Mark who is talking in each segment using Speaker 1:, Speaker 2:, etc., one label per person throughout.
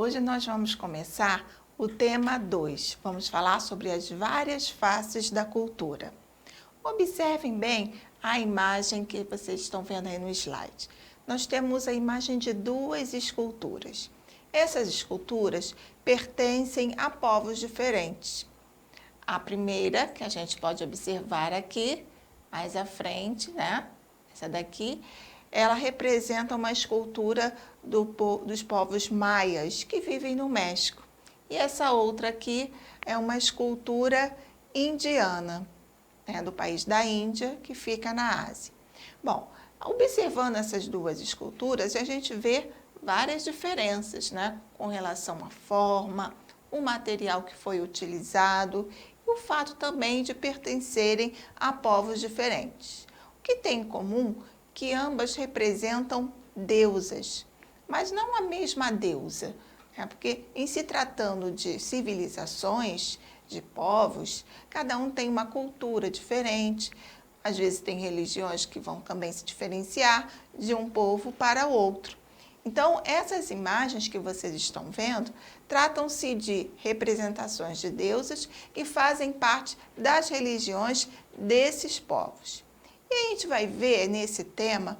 Speaker 1: Hoje nós vamos começar o tema 2. Vamos falar sobre as várias faces da cultura. Observem bem a imagem que vocês estão vendo aí no slide. Nós temos a imagem de duas esculturas. Essas esculturas pertencem a povos diferentes. A primeira, que a gente pode observar aqui, mais à frente, né? Essa daqui, ela representa uma escultura dos povos maias que vivem no México. E essa outra aqui é uma escultura indiana, né, do país da Índia, que fica na Ásia. Bom, observando essas duas esculturas, a gente vê várias diferenças, né, com relação à forma, o material que foi utilizado e o fato também de pertencerem a povos diferentes. O que tem em comum é que ambas representam deusas, mas não a mesma deusa, né? Porque em se tratando de civilizações, de povos, cada um tem uma cultura diferente, às vezes tem religiões que vão também se diferenciar de um povo para outro. Então, essas imagens que vocês estão vendo tratam-se de representações de deusas que fazem parte das religiões desses povos. E a gente vai ver nesse tema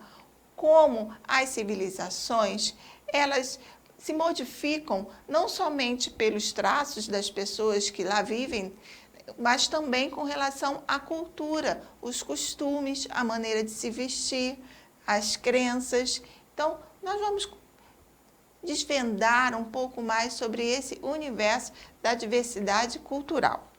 Speaker 1: como as civilizações, elas se modificam não somente pelos traços das pessoas que lá vivem, mas também com relação à cultura, os costumes, a maneira de se vestir, as crenças. Então, nós vamos desvendar um pouco mais sobre esse universo da diversidade cultural.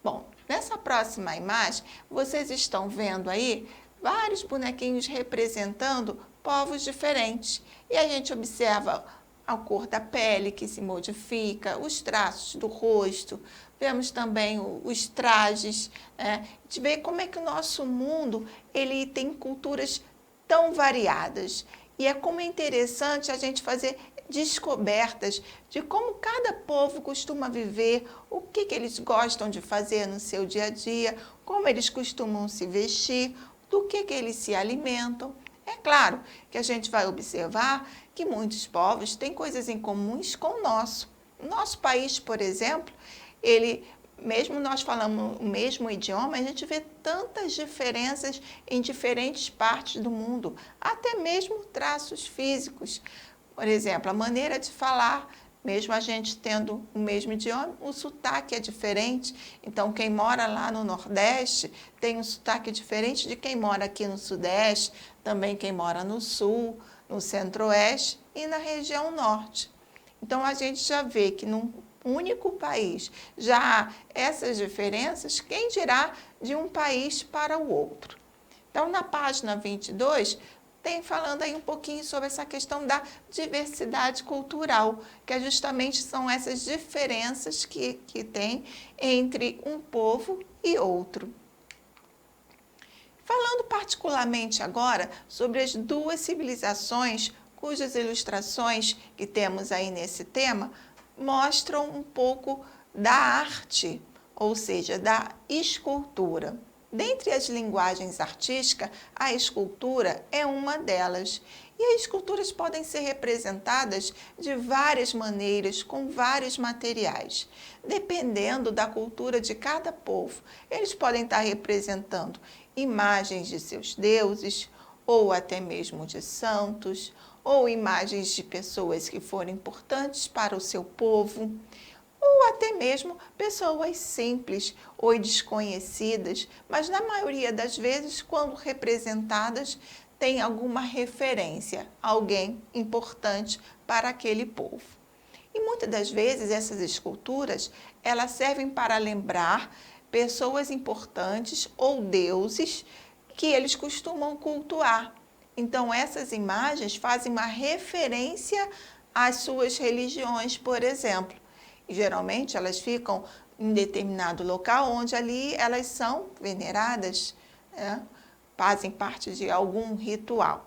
Speaker 1: Bom, nessa próxima imagem, vocês estão vendo aí vários bonequinhos representando povos diferentes. E a gente observa a cor da pele que se modifica, os traços do rosto, vemos também os trajes, né? A gente vê como é que o nosso mundo ele tem culturas tão variadas. E é como é interessante a gente fazer descobertas de como cada povo costuma viver, o que eles gostam de fazer no seu dia a dia, como eles costumam se vestir, do que eles se alimentam. É claro que a gente vai observar que muitos povos têm coisas em comuns com o nosso. O nosso país, por exemplo, mesmo nós falamos o mesmo idioma, a gente vê tantas diferenças em diferentes partes do mundo, até mesmo traços físicos. Por exemplo, a maneira de falar, mesmo a gente tendo o mesmo idioma, o sotaque é diferente. Então, quem mora lá no Nordeste tem um sotaque diferente de quem mora aqui no Sudeste, também quem mora no Sul, no Centro-Oeste e na região Norte. Então, a gente já vê que num único país já há essas diferenças, quem dirá de um país para o outro. Então, na página 22, tem falando aí um pouquinho sobre essa questão da diversidade cultural, que justamente são essas diferenças que tem entre um povo e outro. Falando particularmente agora sobre as duas civilizações cujas ilustrações que temos aí nesse tema mostram um pouco da arte, ou seja, da escultura. Dentre as linguagens artísticas, a escultura é uma delas. E as esculturas podem ser representadas de várias maneiras, com vários materiais, dependendo da cultura de cada povo. Eles podem estar representando imagens de seus deuses, ou até mesmo de santos, ou imagens de pessoas que foram importantes para o seu povo, ou até mesmo pessoas simples ou desconhecidas, mas na maioria das vezes, quando representadas, tem alguma referência, alguém importante para aquele povo. E muitas das vezes essas esculturas, elas servem para lembrar pessoas importantes ou deuses que eles costumam cultuar. Então, essas imagens fazem uma referência às suas religiões, por exemplo. E, geralmente, elas ficam em determinado local onde ali elas são veneradas, né? Fazem parte de algum ritual.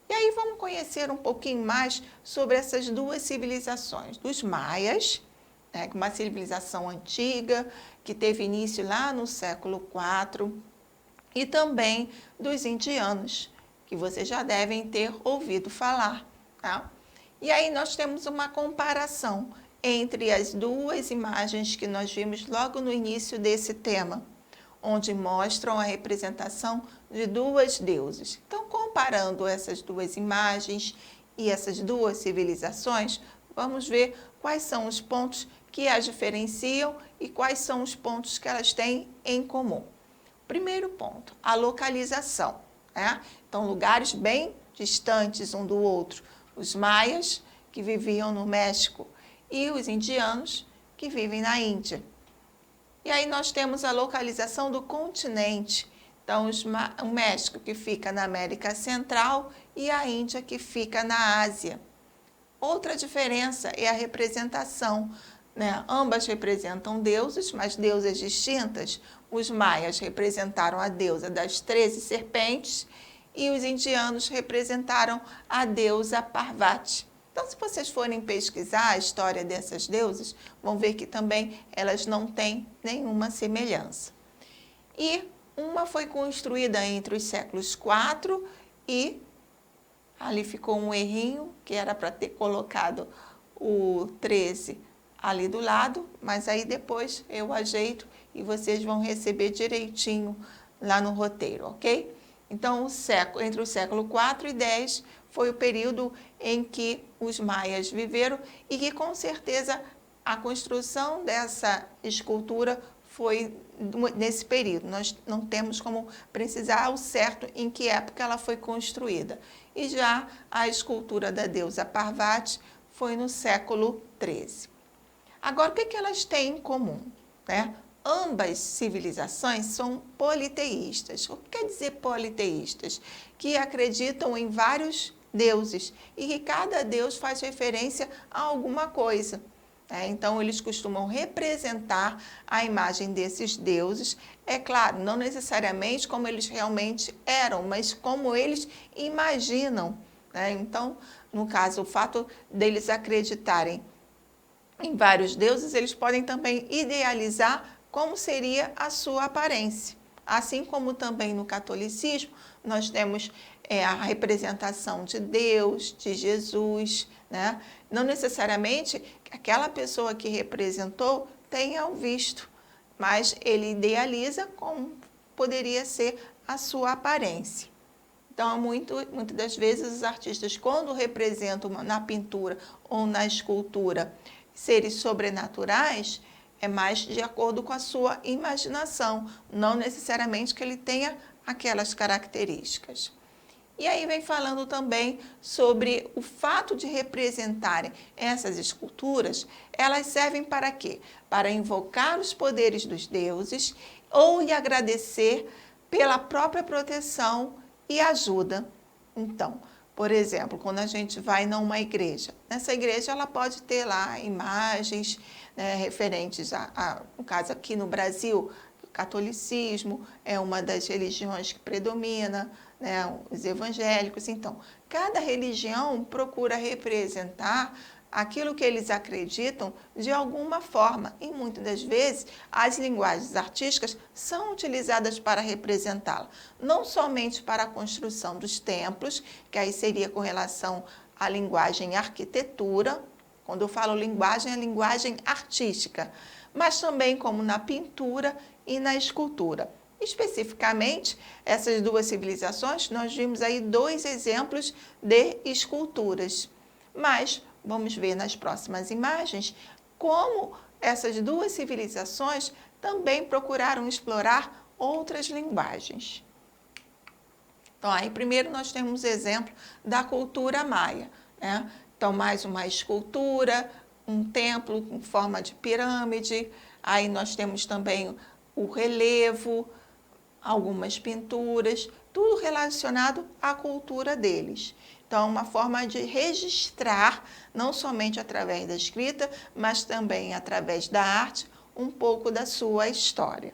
Speaker 1: E aí vamos conhecer um pouquinho mais sobre essas duas civilizações, dos maias, né? Uma civilização antiga que teve início lá no século IV, e também dos indianos, que vocês já devem ter ouvido falar, tá? E aí nós temos uma comparação entre as duas imagens que nós vimos logo no início desse tema, onde mostram a representação de duas deuses. Então, comparando essas duas imagens e essas duas civilizações, vamos ver quais são os pontos que as diferenciam e quais são os pontos que elas têm em comum. Primeiro ponto, a localização, né? Então, lugares bem distantes um do outro. Os maias, que viviam no México, e os indianos, que vivem na Índia. E aí nós temos a localização do continente. Então, o México, que fica na América Central, e a Índia, que fica na Ásia. Outra diferença é a representação, né? Ambas representam deuses, mas deusas distintas. Os maias representaram a deusa das 13 serpentes e os indianos representaram a deusa Parvati. Então, se vocês forem pesquisar a história dessas deusas, vão ver que também elas não têm nenhuma semelhança. E uma foi construída entre os séculos 4 e ali ficou um errinho, que era para ter colocado o 13 ali do lado, mas aí depois eu ajeito e vocês vão receber direitinho lá no roteiro, ok? Então, entre o século 4 e 10 foi o período em que os maias viveram e que, com certeza, a construção dessa escultura foi nesse período. Nós não temos como precisar ao certo em que época ela foi construída. E já a escultura da deusa Parvati foi no século 13. Agora, o que elas têm em comum, né? Ambas civilizações são politeístas. O que quer dizer politeístas? Que acreditam em vários deuses e que cada deus faz referência a alguma coisa. Então, eles costumam representar a imagem desses deuses, é claro, não necessariamente como eles realmente eram, mas como eles imaginam. Então, no caso, o fato deles acreditarem em vários deuses, eles podem também idealizar como seria a sua aparência. Assim como também no catolicismo, nós temos a representação de Deus, de Jesus, né? Não necessariamente aquela pessoa que representou tenha o visto, mas ele idealiza como poderia ser a sua aparência. Então, muitas das vezes, os artistas, quando representam na pintura ou na escultura seres sobrenaturais, é mais de acordo com a sua imaginação, não necessariamente que ele tenha aquelas características. E aí vem falando também sobre o fato de representarem essas esculturas, elas servem para quê? Para invocar os poderes dos deuses ou lhe agradecer pela própria proteção e ajuda. Então, por exemplo, quando a gente vai numa igreja, nessa igreja ela pode ter lá imagens, né, referentes no caso aqui no Brasil, o catolicismo é uma das religiões que predomina, né, os evangélicos. Então, cada religião procura representar aquilo que eles acreditam de alguma forma e muitas das vezes as linguagens artísticas são utilizadas para representá-la, não somente para a construção dos templos, que aí seria com relação à linguagem arquitetura, quando eu falo linguagem, é linguagem artística, mas também como na pintura e na escultura. Especificamente, essas duas civilizações, nós vimos aí 2 exemplos de esculturas, mas vamos ver nas próximas imagens como essas duas civilizações também procuraram explorar outras linguagens. Então, aí primeiro nós temos exemplo da cultura maia, né? Então, mais uma escultura, um templo com forma de pirâmide, aí nós temos também o relevo, algumas pinturas, tudo relacionado à cultura deles. Então, uma forma de registrar, não somente através da escrita, mas também através da arte, um pouco da sua história.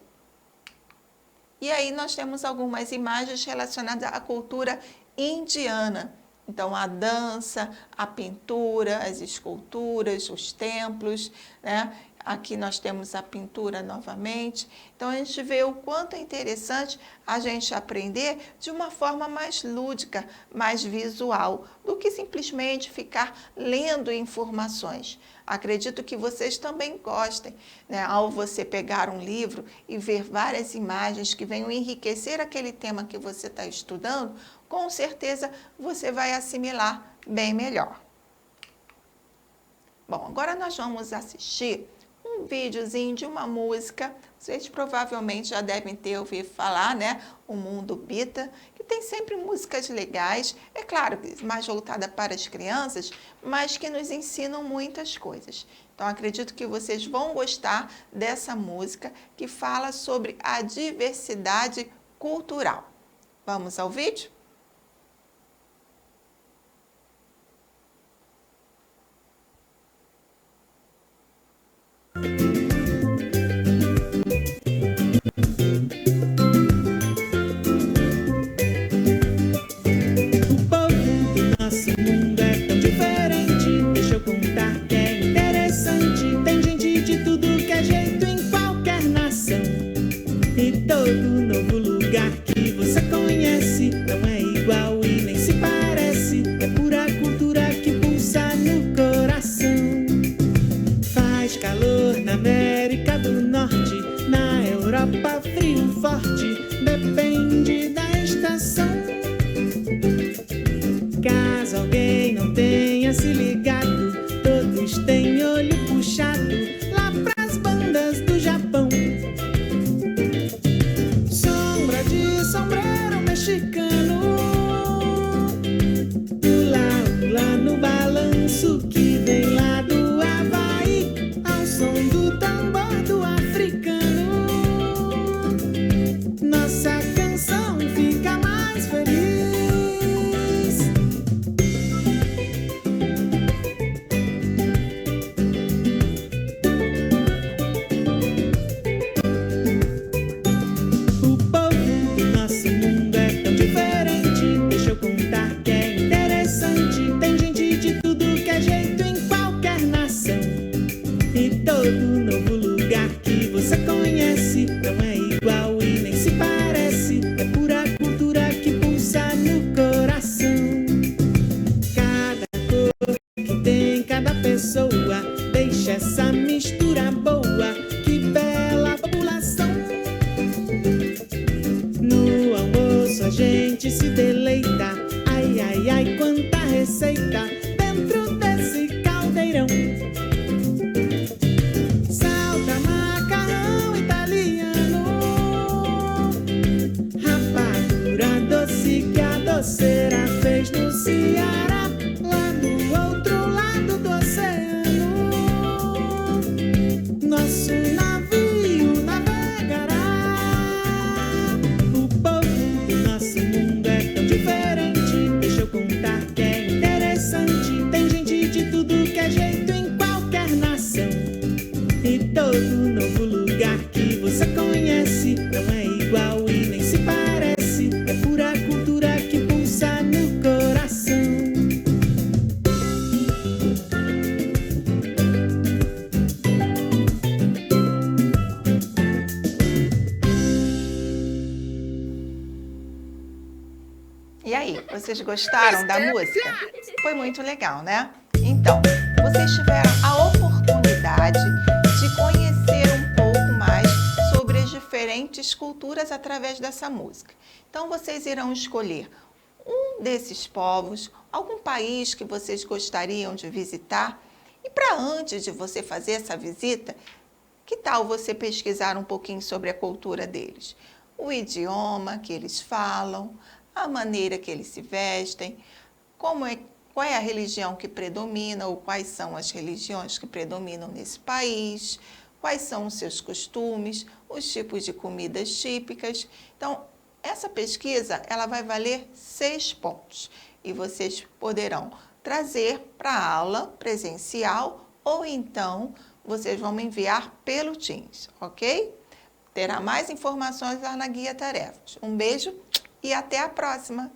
Speaker 1: E aí nós temos algumas imagens relacionadas à cultura indiana. Então, a dança, a pintura, as esculturas, os templos, né? Aqui nós temos a pintura novamente. Então, a gente vê o quanto é interessante a gente aprender de uma forma mais lúdica, mais visual, do que simplesmente ficar lendo informações. Acredito que vocês também gostem, né? Ao você pegar um livro e ver várias imagens que venham enriquecer aquele tema que você está estudando, com certeza você vai assimilar bem melhor. Bom, agora nós vamos assistir um videozinho de uma música. Vocês provavelmente já devem ter ouvido falar, né? O Mundo Bita, que tem sempre músicas legais, é claro, mais voltada para as crianças, mas que nos ensinam muitas coisas. Então, acredito que vocês vão gostar dessa música que fala sobre a diversidade cultural. Vamos ao vídeo?
Speaker 2: Depende da estação. Caso alguém não tenha se ligado, todos têm olho puxado lá pras bandas do Japão. Sombra de sombreiro mexicano, ula no balanço que vem lá do Havaí, ao som do tambor do africano. Nossa canção fica mais feliz. O povo do nosso mundo é tão diferente. Deixa eu contar que é interessante. Tem gente de tudo que é jeito em qualquer nação. E todo novo lugar que você conhece não é igual e nem se parece. É pura cultura que pulsa no coração. Cada cor que tem cada pessoa deixa essa mistura boa. Que bela população. No almoço a gente se deleita. Ai, ai, ai, quanta receita dentro desse caldeirão. Salta macarrão italiano, rapadura doce que a doceira fez no Ceará, lá no outro lado do oceano. Nosso navio navegará. O povo do nosso mundo é tão diferente. Deixa eu contar que é interessante. Tem gente de tudo que é jeito em qualquer nação. E todo novo lugar que você conhece não é igual e nem se parece. É pura cultura que pulsa no coração.
Speaker 1: E aí, vocês gostaram da música? Foi muito legal, né? Então, vocês tiveram a oportunidade de conhecer um pouco mais sobre as diferentes culturas através dessa música. Então, vocês irão escolher um desses povos, algum país que vocês gostariam de visitar. E para antes de você fazer essa visita, que tal você pesquisar um pouquinho sobre a cultura deles? O idioma que eles falam, a maneira que eles se vestem, qual é a religião que predomina ou quais são as religiões que predominam nesse país, quais são os seus costumes, os tipos de comidas típicas. Então, essa pesquisa ela vai valer 6 pontos e vocês poderão trazer para a aula presencial ou então vocês vão me enviar pelo Teams, ok? Terá mais informações lá na Guia Tarefas. Um beijo e até a próxima!